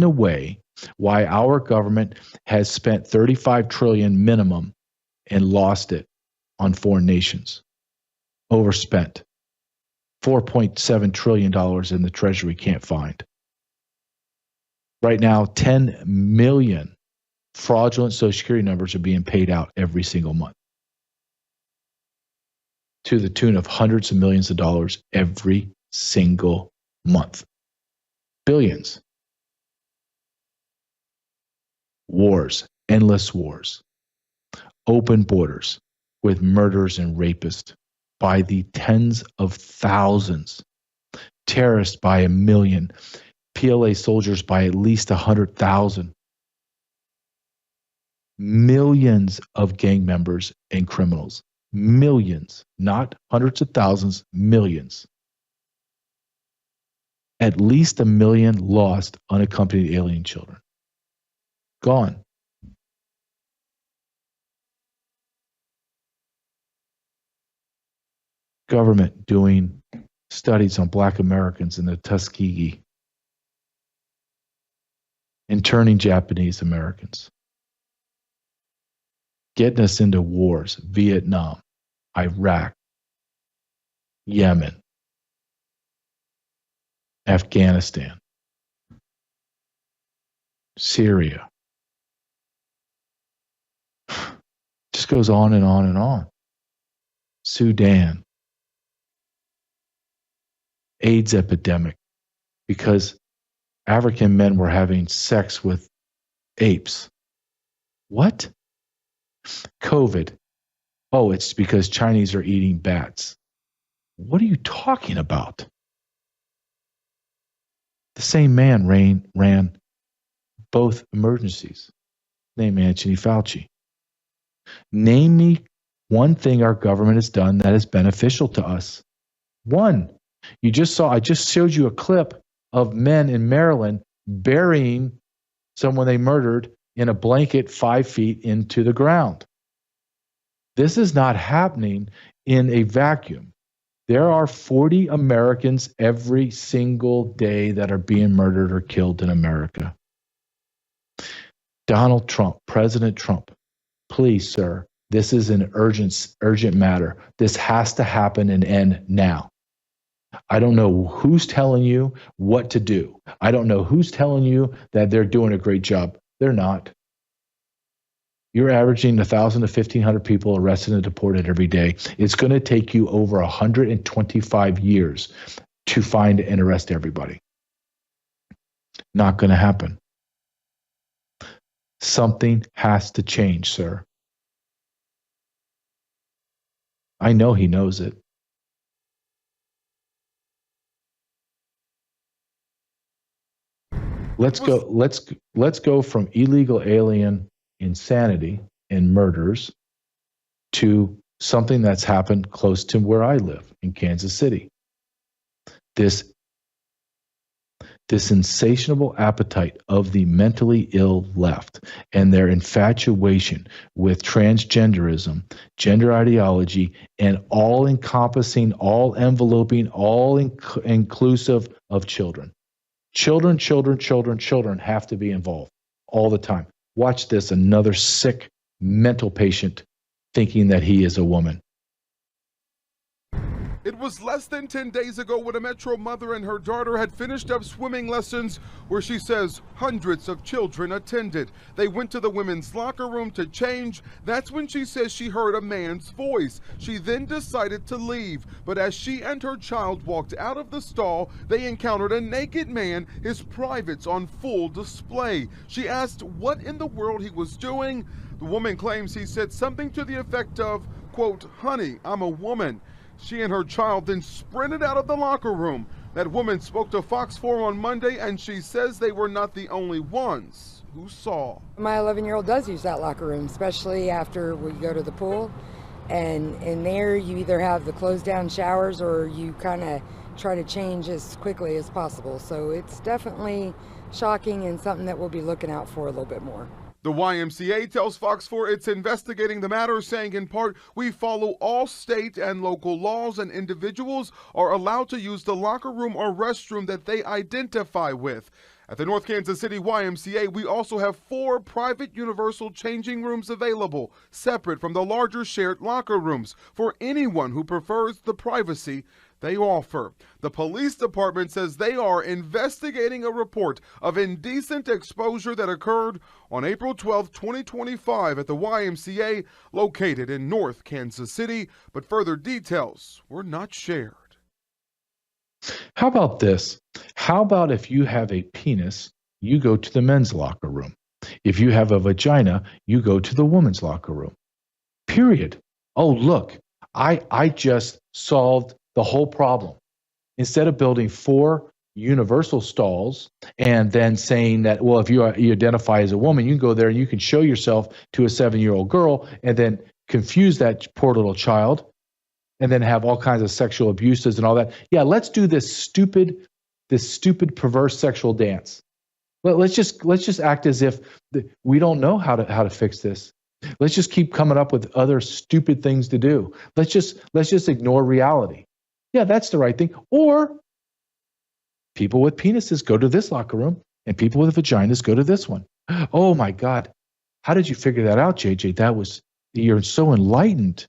away why our government has spent $35 trillion minimum and lost it on foreign nations. Overspent. $4.7 trillion in the Treasury can't find. Right now, 10 million fraudulent Social Security numbers are being paid out every single month, to the tune of hundreds of millions of dollars every single month. Billions. Wars, endless wars. Open borders with murderers and rapists by the tens of thousands. Terrorists by 1 million. PLA soldiers by at least 100,000. Millions of gang members and criminals. Millions, not hundreds of thousands, millions. At least 1 million lost unaccompanied alien children. Gone. Government doing studies on Black Americans in the Tuskegee, interning Japanese Americans, getting us into wars, Vietnam, Iraq, Yemen, Afghanistan, Syria. Just goes on and on and on. Sudan. AIDS epidemic, because African men were having sex with apes. What? COVID. Oh, it's because Chinese are eating bats. What are you talking about? The same man ran both emergencies. Name Anthony Fauci. Name me one thing our government has done that is beneficial to us. One. I just showed you a clip of men in Maryland burying someone they murdered in a blanket 5 feet into the ground. This is not happening in a vacuum. There are 40 Americans every single day that are being murdered or killed in America. Donald Trump, President Trump, please, sir, this is an urgent matter. This has to happen and end now. I don't know who's telling you what to do. I don't know who's telling you that they're doing a great job. They're not. You're averaging 1,000 to 1,500 people arrested and deported every day. It's going to take you over 125 years to find and arrest everybody. Not going to happen. Something has to change, sir. I know he knows it. Let's go from illegal alien insanity and murders to something that's happened close to where I live in Kansas City. This insatiable appetite of the mentally ill left and their infatuation with transgenderism, gender ideology, and all-encompassing, all-enveloping, all-inclusive of children. Children have to be involved all the time. Watch this, another sick mental patient thinking that he is a woman. It was less than 10 days ago when a Metro mother and her daughter had finished up swimming lessons where she says hundreds of children attended. They went to the women's locker room to change. That's when she says she heard a man's voice. She then decided to leave, but as she and her child walked out of the stall, they encountered a naked man, his privates on full display. She asked what in the world he was doing. The woman claims he said something to the effect of, quote, "Honey, I'm a woman." She and her child then sprinted out of the locker room. That woman spoke to Fox 4 on Monday, and she says they were not the only ones who saw. My 11-year-old does use that locker room, especially after we go to the pool. And in there, you either have the closed down showers or you kind of try to change as quickly as possible. So it's definitely shocking and something that we'll be looking out for a little bit more. The YMCA tells Fox 4 it's investigating the matter, saying in part, "We follow all state and local laws, and individuals are allowed to use the locker room or restroom that they identify with." At the North Kansas City YMCA, we also have 4 private universal changing rooms available, separate from the larger shared locker rooms, for anyone who prefers the privacy they offer. The police department says they are investigating a report of indecent exposure that occurred on April 12, 2025 at the YMCA located in North Kansas City, but further details were not shared. How about this? How about if you have a penis, you go to the men's locker room. If you have a vagina, you go to the women's locker room. Period. Oh, look, I just solved the whole problem. Instead of building 4 universal stalls and then saying that, well, if you identify as a woman, you can go there and you can show yourself to a 7-year-old girl and then confuse that poor little child and then have all kinds of sexual abuses and all that. Yeah, let's do this stupid perverse sexual dance. Let's just act as if we don't know how to fix this. Let's just keep coming up with other stupid things to do. Let's just ignore reality. Yeah, that's the right thing. Or people with penises go to this locker room and people with vaginas go to this one. Oh my God. How did you figure that out, JJ? You're so enlightened.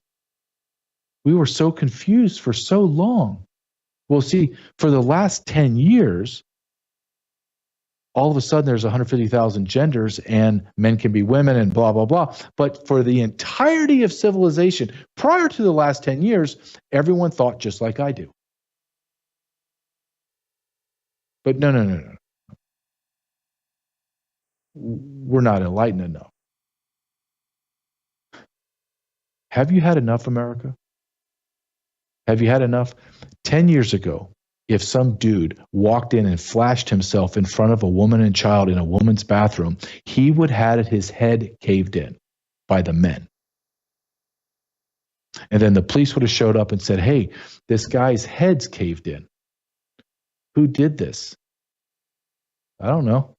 We were so confused for so long. Well, see, for the last 10 years, all of a sudden there's 150,000 genders and men can be women and blah, blah, blah. But for the entirety of civilization, prior to the last 10 years, everyone thought just like I do. But no. We're not enlightened enough. Have you had enough, America? Have you had enough? 10 years ago, if some dude walked in and flashed himself in front of a woman and child in a woman's bathroom, he would have his head caved in by the men. And then the police would have showed up and said, hey, this guy's head's caved in. Who did this? I don't know.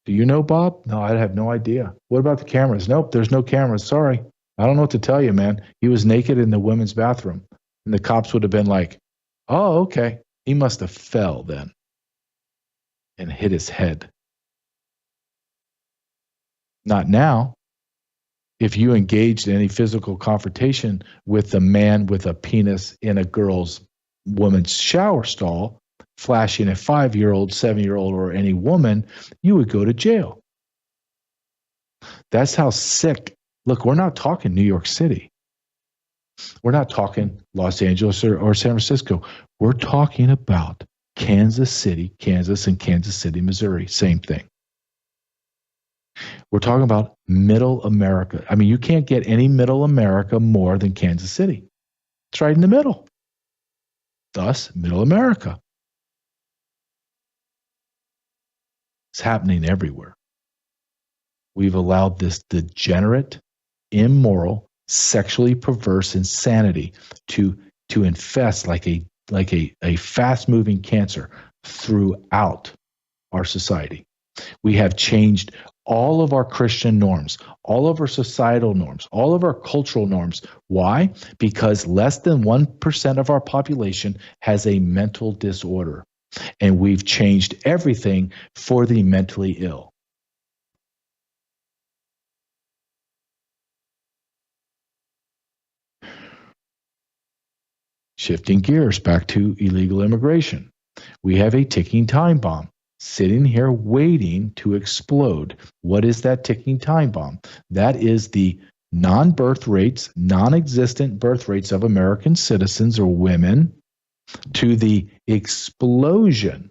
Do you know, Bob? No, I have no idea. What about the cameras? Nope, there's no cameras. Sorry. I don't know what to tell you, man. He was naked in the women's bathroom. And the cops would have been like, oh, okay. He must have fell then and hit his head. Not now. If you engaged in any physical confrontation with a man with a penis in a girl's woman's shower stall, flashing a 5-year-old, 7-year-old, or any woman, you would go to jail. That's how sick. Look, we're not talking New York City. We're not talking Los Angeles or San Francisco. We're talking about Kansas City, Kansas, and Kansas City, Missouri. Same thing. We're talking about middle America. I mean, you can't get any middle America more than Kansas City. It's right in the middle. Thus, middle America. It's happening everywhere. We've allowed this degenerate, immoral, sexually perverse insanity to infest like a fast-moving cancer throughout our society. We have changed all of our Christian norms, all of our societal norms, all of our cultural norms. Why? Because less than 1% of our population has a mental disorder, and we've changed everything for the mentally ill. Shifting gears back to illegal immigration. We have a ticking time bomb sitting here waiting to explode. What is that ticking time bomb? That is the non-birth rates, non-existent birth rates of American citizens or women to the explosion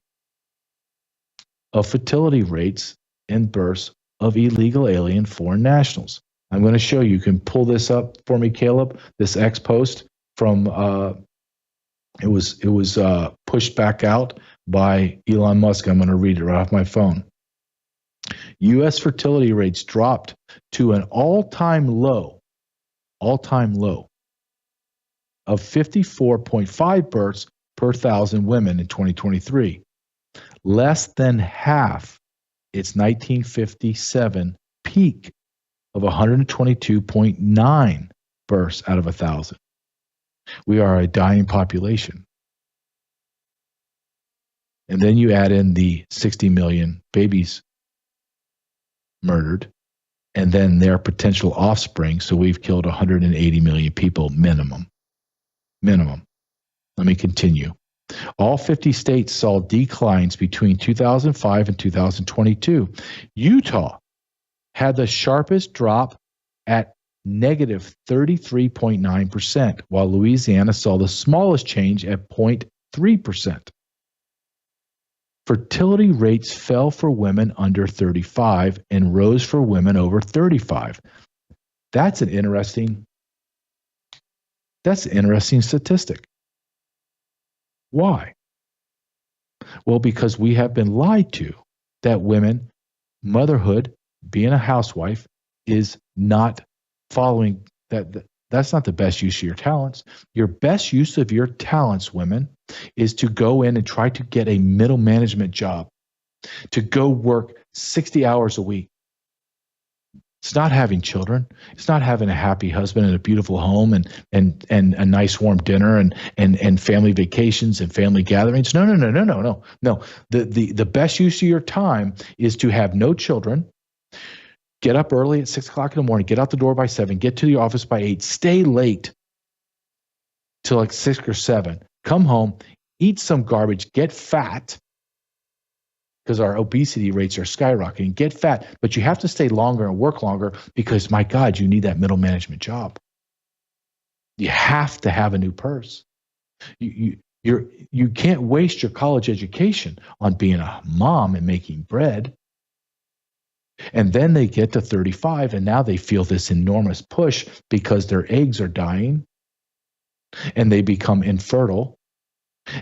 of fertility rates and births of illegal alien foreign nationals. I'm going to show you. You can pull this up for me, Caleb, this X post from it was pushed back out by Elon Musk. I'm going to read it right off my phone. U.S. fertility rates dropped to an all-time low of 54.5 births per 1,000 women in 2023. Less than half its 1957 peak of 122.9 births out of 1,000. We are a dying population. And then you add in the 60 million babies murdered, and then their potential offspring. So we've killed 180 million people minimum. Minimum. Let me continue. All 50 states saw declines between 2005 and 2022. Utah had the sharpest drop at negative 33.9%, while Louisiana saw the smallest change at 0.3%. Fertility rates fell for women under 35 and rose for women over 35. That's an interesting statistic. Why? Well, because we have been lied to that women, motherhood, being a housewife, is not following that. That's not the best use of your talents. Your best use of your talents, women, is to go in and try to get a middle management job, to go work 60 hours a week. It's not having children. It's not having a happy husband and a beautiful home and a nice warm dinner and family vacations and family gatherings. No. The best use of your time is to have no children. Get up early at 6 o'clock in the morning, get out the door by 7, get to the office by 8, stay late till like 6 or 7, come home, eat some garbage, get fat, because our obesity rates are skyrocketing, get fat, but you have to stay longer and work longer because, my God, you need that middle management job. You have to have a new purse. You can't waste your college education on being a mom and making bread. And then they get to 35, and now they feel this enormous push because their eggs are dying, and they become infertile,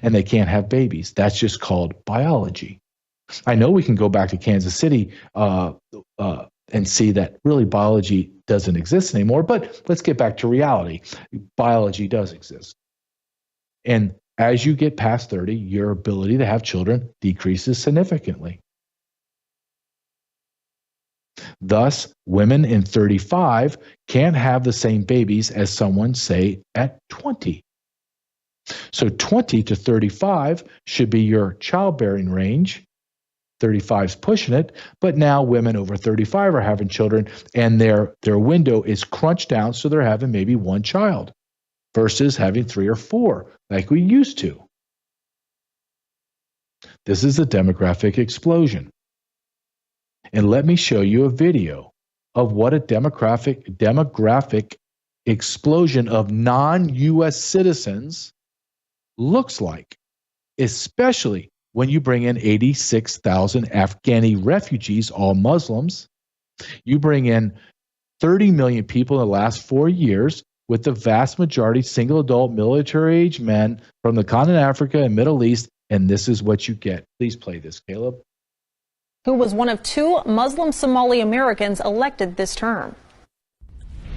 and they can't have babies. That's just called biology. I know we can go back to Kansas City and see that really biology doesn't exist anymore, but let's get back to reality. Biology does exist. And as you get past 30, your ability to have children decreases significantly. Thus, women in 35 can't have the same babies as someone, say, at 20. So 20 to 35 should be your childbearing range. 35's pushing it, but now women over 35 are having children, and their window is crunched down, so they're having maybe one child versus having 3 or 4 like we used to. This is a demographic explosion. And let me show you a video of what a demographic explosion of non-U.S. citizens looks like, especially when you bring in 86,000 Afghani refugees, all Muslims. You bring in 30 million people in the last 4 years, with the vast majority single adult military-age men from the continent of Africa and Middle East, and this is what you get. Please play this, Caleb. Who was one of 2 Muslim Somali Americans elected this term.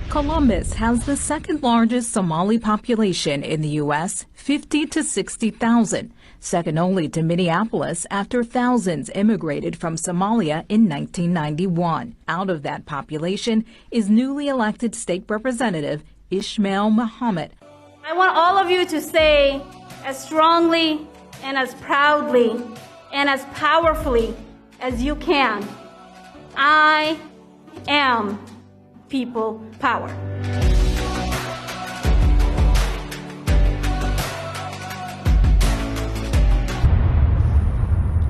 Columbus has the second largest Somali population in the U.S., 50 to 60,000, second only to Minneapolis after thousands immigrated from Somalia in 1991. Out of that population is newly elected state representative Ishmael Muhammad. I want all of you to say as strongly and as proudly and as powerfully as you can, I am people power.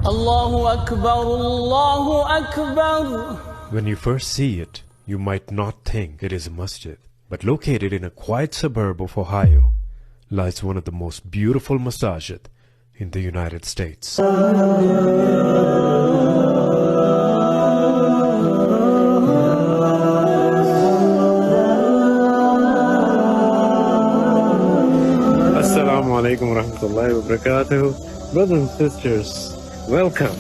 Allahu Akbar, Allahu Akbar. When you first see it, you might not think it is a masjid, but located in a quiet suburb of Ohio lies one of the most beautiful masajid in the United States. Assalamu alaikum wa rahmatullahi wa barakatuh. Brothers and sisters, welcome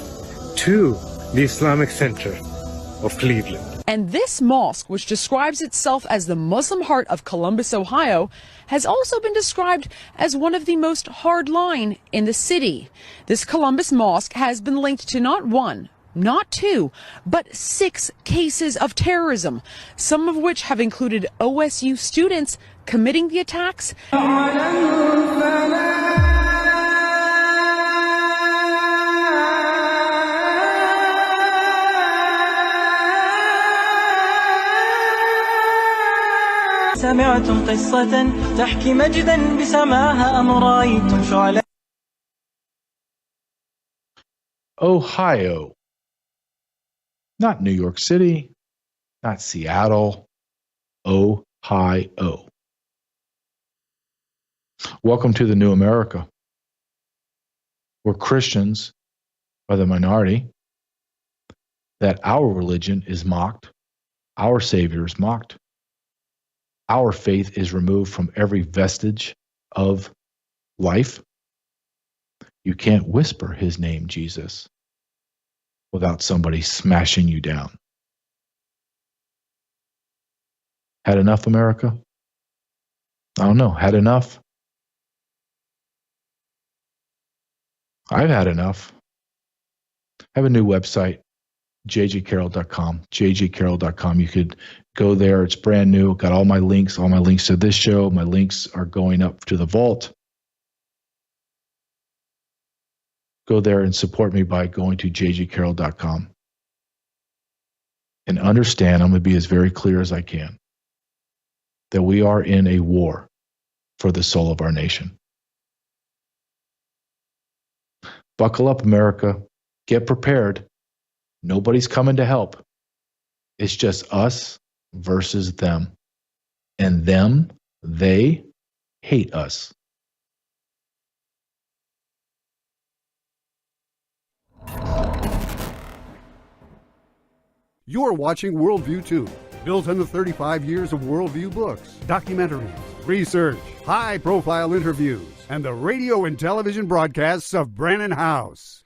to the Islamic Center of Cleveland. And this mosque, which describes itself as the Muslim heart of Columbus, Ohio, has also been described as one of the most hardline in the city. This Columbus mosque has been linked to not 1, not 2, but 6 cases of terrorism, some of which have included OSU students committing the attacks. سمعتم قصة تحكي مجدا بسماها أم رأيتم شعلاء. Ohio. Not New York City, not Seattle, Ohio. Welcome to the new America, where Christians are the minority, that our religion is mocked, our Savior is mocked, our faith is removed from every vestige of life. You can't whisper his name, Jesus, without somebody smashing you down. Had enough, America? I don't know. Had enough? I've had enough. I have a new website, jjcarrell.com, jjcarrell.com. You could go there. It's brand new. Got all my links to this show. My links are going up to the vault. Go there and support me by going to jjcarrell.com. And understand, I'm going to be as very clear as I can, that we are in a war for the soul of our nation. Buckle up, America. Get prepared. Nobody's coming to help. It's just us versus them. And them, they hate us. You're watching Worldview 2, built on the 35 years of Worldview books, documentaries, research, high-profile interviews, and the radio and television broadcasts of Brannon House.